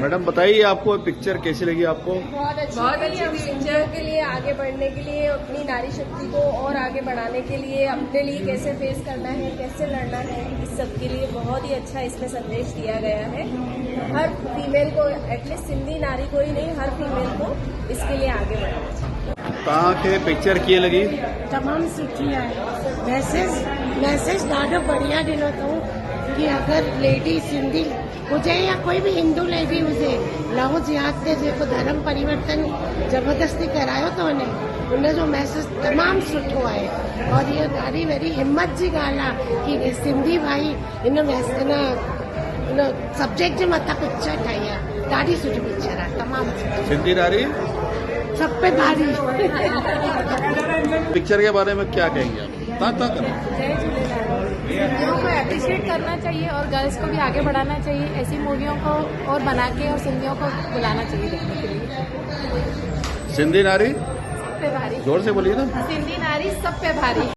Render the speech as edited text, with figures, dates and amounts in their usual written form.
Madam बताइए आपको picture कैसी लगी आपको? बहुत अच्छी हम पिक्चर के लिए आगे बढ़ने के लिए अपनी नारी शक्ति को और आगे बढ़ाने के लिए अपने लिए कैसे फेस करना है, कैसे लड़ना है, इस सब के लिए बहुत ही अच्छा इसमें संदेश दिया गया है। हर फीमेल को, एटलीस्ट सिंधी नारी को ही नहीं, हर फीमेल को इसके लिए आगे बढ़ना चाहिए। तव्हांखे पिक्चर कीअं लगी? तमामु सुठी आहे। मैसेज ॾाढो बढ़िया ॾिनो अथऊं कि अगरि लेडी सिंधी हुजे या कोई बि हिंदू लेडी हुजे, लव जिहाद ते जेको धर्म परिवर्तन ज़बरदस्ती करायो थो वञे, उनजो मैसेज तमामु सुठो आहे। और इहो ॾाढी वॾी हिम्मत जी ॻाल्हि आहे कि सिंधी भाई हिन सब्जेक्ट जे मथां पिक्चर ठाही आहे। ॾाढी सुठी पिक्चर आहे, तमामु सुठी। सिंधी नारी सब पे भारी। पिक्चर के बारे में क्या कहेंगे आप? जय झूलेलाल। सिंधियों को अप्रिशिएट करना चाहिए और गर्ल्स को भी आगे बढ़ाना चाहिए। ऐसी मूवियों को और बना के और सिंधियों को बुलाना चाहिए देखने के लिए। सिंधी नारी सब पे भारी। जोर से बोलिए ना। सिंधी नारी सब पे भारी।